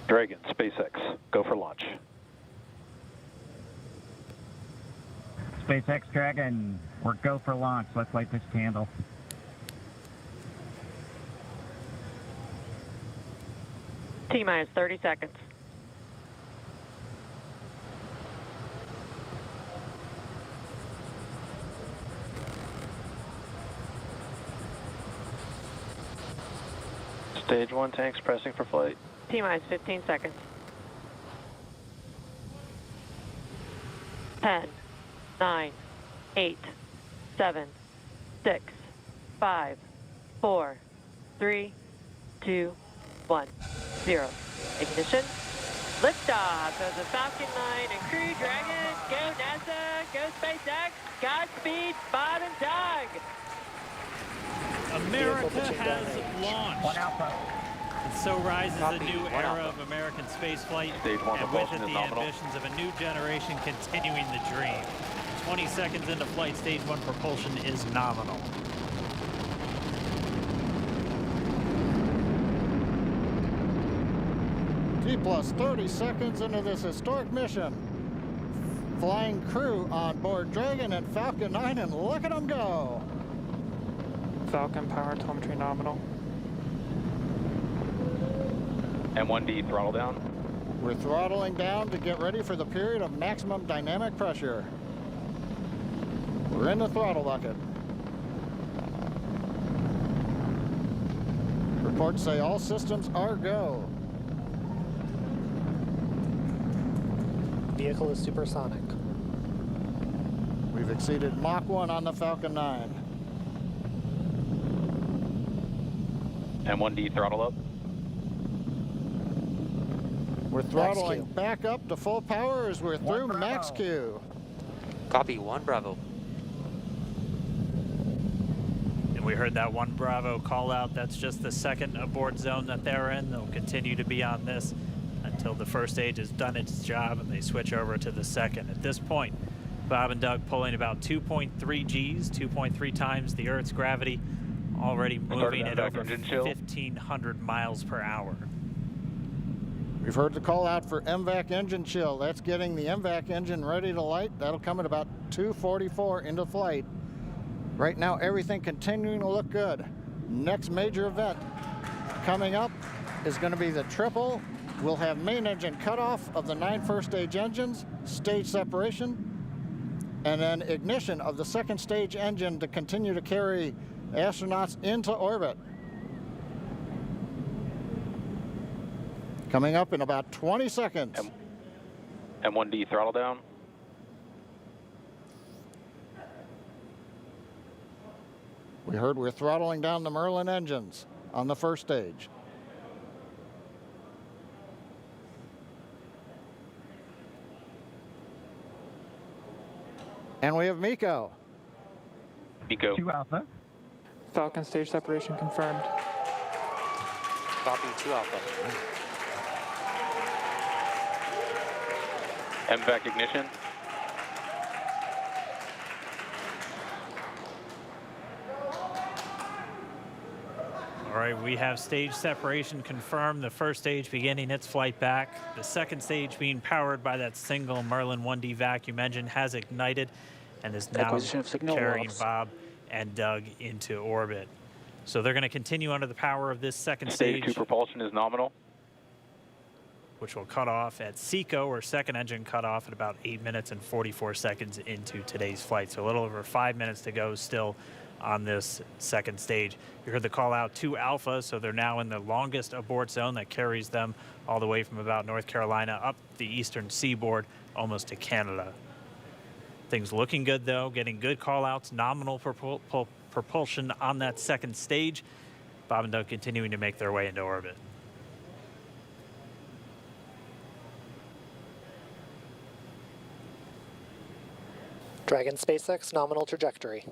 Dragon, SpaceX, go for launch. SpaceX Dragon, we're go for launch. Let's light this candle. T-minus 30 seconds. Stage 1 tanks pressing for flight. T-minus 15 seconds. 10, 9, 8, 7, 6, 5, 4, 3, 2, 1, 0. Ignition. Liftoff of the Falcon 9 and Crew Dragon. Go NASA, go SpaceX. Godspeed, Bob and Doug. America has launched. One Alpha. And so rises Copy. a new One era Alpha. of American spaceflight, Stage 1 and with propulsion it is the nominal. ambitions of a new generation continuing the dream. 20 seconds into flight, stage 1 propulsion is nominal. T plus 30 seconds into this historic mission. Flying crew on board Dragon and Falcon 9, and look at them go. Falcon power telemetry nominal. M1D throttle down. We're throttling down to get ready for the period of maximum dynamic pressure. We're in the throttle bucket. Reports say all systems are go. Vehicle is supersonic. We've exceeded Mach 1 on the Falcon 9. M1D throttle up. We're throttling Max Q. back up to full power as we're through Bravo. Max Q. Copy, 1 Bravo. And we heard that 1 Bravo call out. That's just the second abort zone that they're in. They'll continue to be on this until the first stage has done its job and they switch over to the second. At this point, Bob and Doug pulling about 2.3 Gs, 2.3 times the Earth's gravity, already moving at over 1,500 miles per hour. We've heard the call out for MVAC engine chill. That's getting the MVAC engine ready to light. That'll come at about 2:44 into flight. Right now, everything continuing to look good. Next major event coming up is going to be the triple. We'll have main engine cutoff of the 9 first stage engines, stage separation, and then ignition of the second stage engine to continue to carry astronauts into orbit. Coming up in about 20 seconds. M1D throttle down. We heard we're throttling down the Merlin engines on the first stage. And we have Miko. Nico. 2 Alpha. Falcon stage separation confirmed. Copy, 2 Alpha. MVAC ignition. All right, we have stage separation confirmed. The first stage beginning its flight back. The second stage being powered by that single Merlin 1D vacuum engine has ignited and is now Acquisition of signal carrying loss. Bob and Doug into orbit. So they're going to continue under the power of this second Stage stage, 2 propulsion is nominal. which will cut off at SECO, or second engine cut off at about 8 minutes and 44 seconds into today's flight. So a little over 5 minutes to go still on this second stage. You heard the call out 2 Alpha, so they're now in the longest abort zone that carries them all the way from about North Carolina up the eastern seaboard almost to Canada. Things looking good though, getting good call outs, nominal propulsion on that second stage. Bob and Doug continuing to make their way into orbit. Dragon SpaceX nominal trajectory.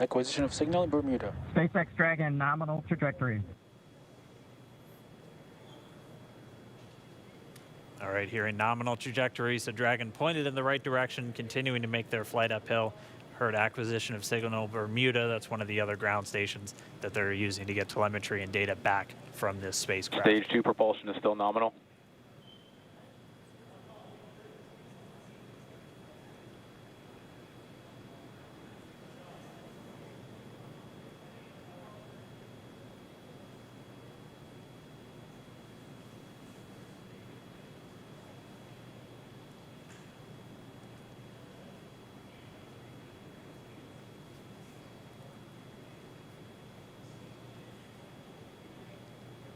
Acquisition of signal in Bermuda. SpaceX Dragon nominal trajectory. All right, here in nominal trajectory, so Dragon pointed in the right direction, continuing to make their flight uphill. heard acquisition of signal Bermuda. That's one of the other ground stations that they're using to get telemetry and data back from this spacecraft. Stage 2 propulsion is still nominal.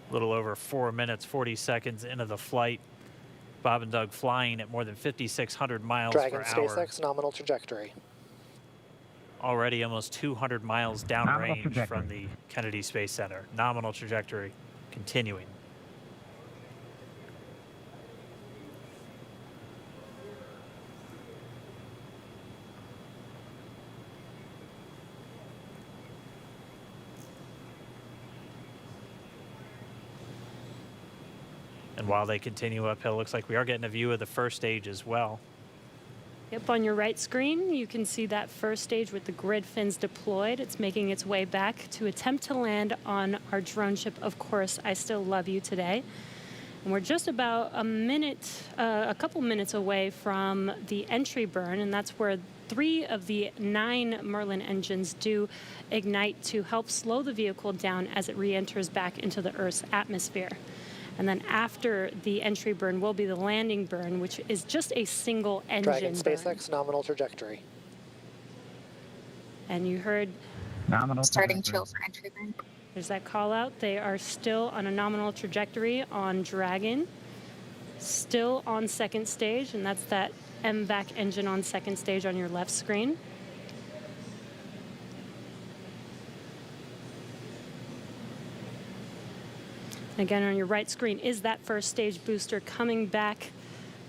A little over 4 minutes, 40 seconds into the flight. Bob and Doug flying at more than 5,600 miles Dragon per hour. SpaceX nominal trajectory. Already almost 200 miles downrange from the Kennedy Space Center. Nominal trajectory continuing. And while they continue uphill, looks like we are getting a view of the first stage as well. Yep, on your right screen, you can see that first stage with the grid fins deployed. It's making its way back to attempt to land on our drone ship, Of Course, I Still Love You today. And we're just about a couple minutes away from the entry burn, and that's where 3 of the 9 Merlin engines do ignite to help slow the vehicle down as it re-enters back into the Earth's atmosphere. And then after the entry burn will be the landing burn, which is just a single engine Dragon burn. SpaceX nominal trajectory. And you heard Nominal starting trajectory. chill for entry burn. there's that call out. They are still on a nominal trajectory on Dragon, still on second stage, and that's that MVAC engine on second stage on your left screen. Again, on your right screen is that first stage booster coming back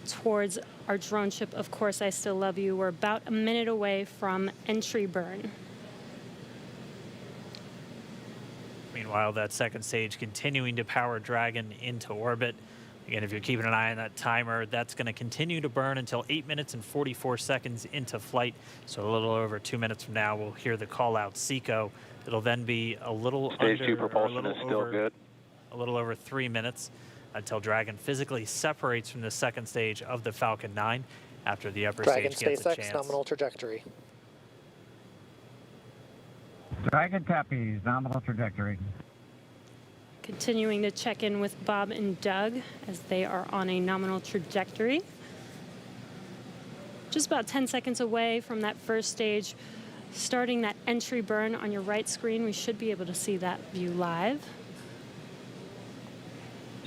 towards our drone ship, Of Course, I Still Love You. We're about a minute away from entry burn. Meanwhile, that second stage continuing to power Dragon into orbit. Again, if you're keeping an eye on that timer, that's going to continue to burn until 8 minutes and 44 seconds into flight. So a little over 2 minutes from now, we'll hear the call out SECO. It'll then be a little Stage under, 2 propulsion is still good. A little over 3 minutes until Dragon physically separates from the second stage of the Falcon 9 after the upper Dragon stage gets a SpaceX chance. nominal trajectory. Dragon copies, nominal trajectory. Continuing to check in with Bob and Doug as they are on a nominal trajectory. Just about 10 seconds away from that first stage, starting that entry burn on your right screen. We should be able to see that view live.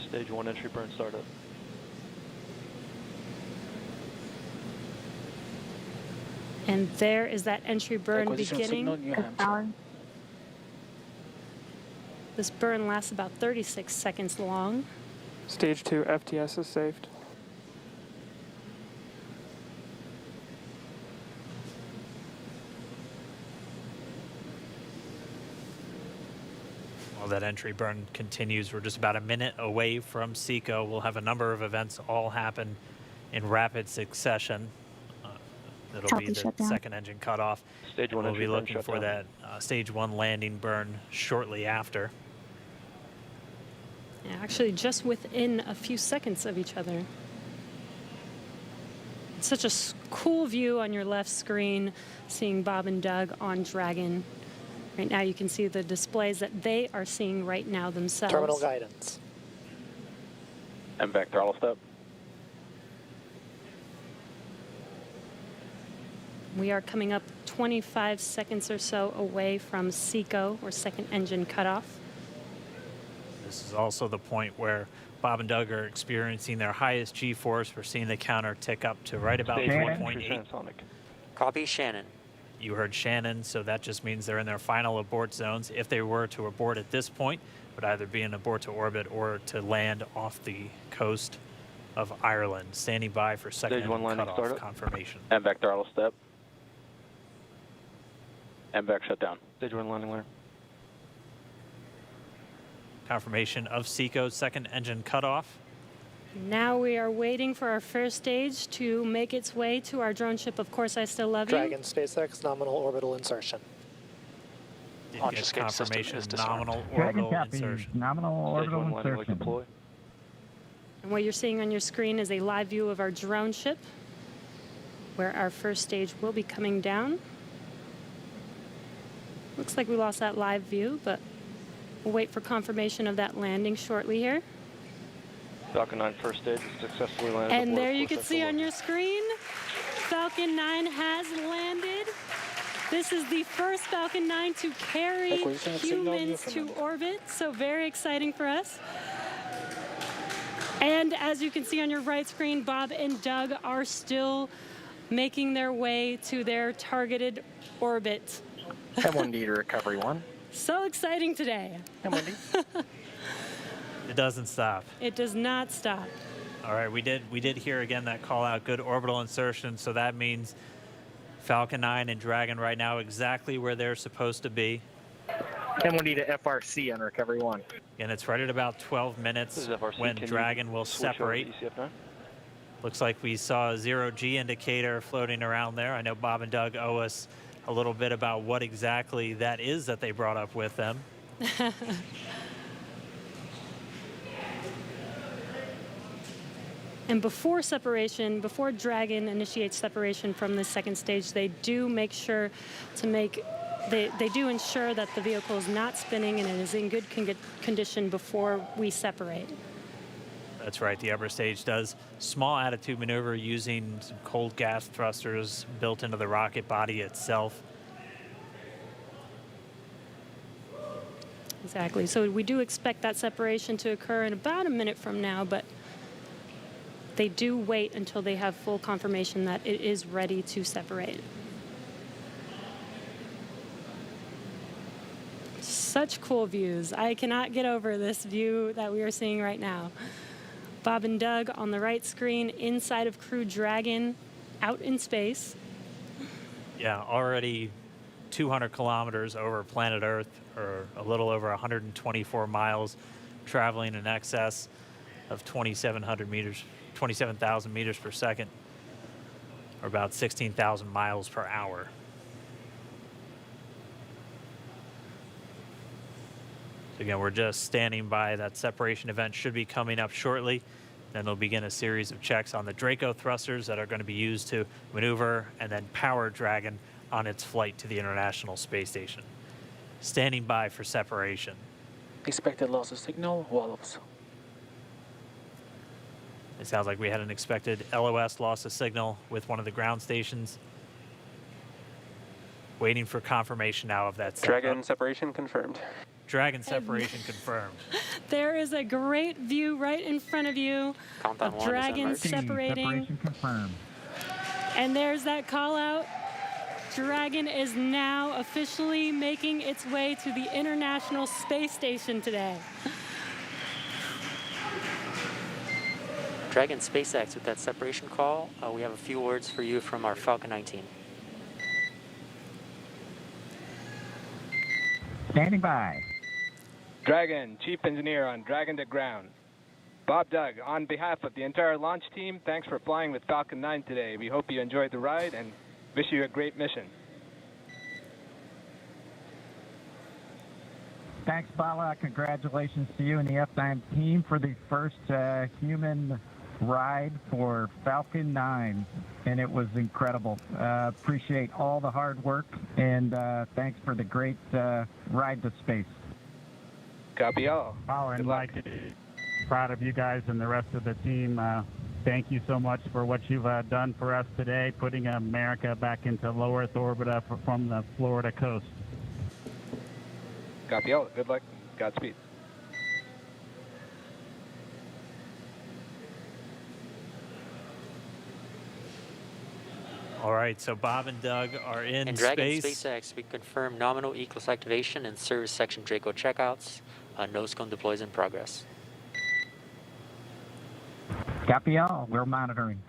Stage 1 entry burn startup. And there is that entry burn Acquisition of signal, beginning. New Hampshire. This burn lasts about 36 seconds long. Stage 2 FTS is saved. While that entry burn continues, we're just about a minute away from SECO. We'll have a number of events all happen in rapid succession. It'll be the shutdown. second engine cutoff. Stage 1 We'll entry be burn looking for shutdown. that stage 1 landing burn shortly after. Yeah, actually, just within a few seconds of each other. It's such a cool view on your left screen, seeing Bob and Doug on Dragon. Right now, you can see the displays that they are seeing right now themselves. Terminal guidance. MVAC throttle step. We are coming up 25 seconds or so away from SECO, or second engine cutoff. This is also the point where Bob and Doug are experiencing their highest G-force. We're seeing the counter tick up to right about Stage 1 1.8. entry transonic. Copy Shannon. You heard Shannon, so that just means they're in their final abort zones. If they were to abort at this point, it would either be an abort to orbit or to land off the coast of Ireland. Standing by for second Stage 1 engine landing cutoff startup. confirmation. MVAC throttle step. MVAC shutdown. Stage 1 landing layer. Confirmation of SECO's second engine cutoff. Now we are waiting for our first stage to make its way to our drone ship. Of course, I still love you. Dragon SpaceX nominal orbital insertion. Did Launch get escape system confirmation is disarmed. nominal Dragon orbital copy. insertion. Nominal Stage orbital 1 landing leg insertion. deploy. And what you're seeing on your screen is a live view of our drone ship, where our first stage will be coming down. Looks like we lost that live view, but we'll wait for confirmation of that landing shortly here. Falcon 9 first stage is successfully landed. And aboard there you course can see on SL1. your screen, Falcon 9 has landed. This is the first Falcon 9 to carry Acquisition of signal humans to Newfoundland. orbit, so very exciting for us. And as you can see on your right screen, Bob and Doug are still making their way to their targeted orbit. M1D to recovery 1. So exciting today. M1D. It doesn't stop. It does not stop. All right, we did hear again that call out, good orbital insertion, so that means Falcon 9 and Dragon right now exactly where they're supposed to be. M1D to FRC on recovery 1. And it's right at about 12 This minutes is FRC. when Can you Dragon will switch over to separate. ECF9? Looks like we saw a 0G indicator floating around there. I know Bob and Doug owe us a little bit about what exactly that is that they brought up with them. And before separation, before Dragon initiates separation from the second stage, they do make sure to make, they do ensure that the vehicle is not spinning and it is in good condition before we separate. That's right, the upper stage does small attitude maneuver using some cold gas thrusters built into the rocket body itself. Exactly, so we do expect that separation to occur in about a minute from now, but they do wait until they have full confirmation that it is ready to separate. Such cool views. I cannot get over this view that we are seeing right now. Bob and Doug on the right screen inside of Crew Dragon out in space. Yeah, already 200 kilometers over planet Earth, or a little over 124 miles, traveling in excess of 2,700 meters. 27,000 meters per second, or about 16,000 miles per hour. So again, we're just standing by. That separation event should be coming up shortly. Then they'll begin a series of checks on the Draco thrusters that are going to be used to maneuver and then power Dragon on its flight to the International Space Station. Standing by for separation. Expected loss of signal, wallops. It sounds like we had an expected LOS, loss of signal, with one of the ground stations. Waiting for confirmation now of that setup. Dragon separation confirmed. Dragon separation confirmed. There is a great view right in front of you Countdown of 1 is Dragon emerged. separating. Separation confirmed. And there's that call out. Dragon is now officially making its way to the International Space Station today. Dragon SpaceX with that separation call. We have a few words for you from our Falcon 9 team. Standing by. Dragon, Chief Engineer on Dragon to Ground. Bob Doug, on behalf of the entire launch team, thanks for flying with Falcon 9 today. We hope you enjoyed the ride and wish you a great mission. Thanks, Bala. Congratulations to you and the F9 team for the first human ride for Falcon 9, and it was incredible. Appreciate all the hard work, and thanks for the great ride to space. Copy all. Oh, and like, proud of you guys and the rest of the team. Thank you so much for what you've done for us today, putting America back into low Earth orbit from the Florida coast. Copy all. Good luck. Godspeed. All right, so Bob and Doug are in And Dragon space. SpaceX, we confirm nominal ECLS activation and service section Draco checkouts. Nose cone deploys in progress. Copy all. We're monitoring.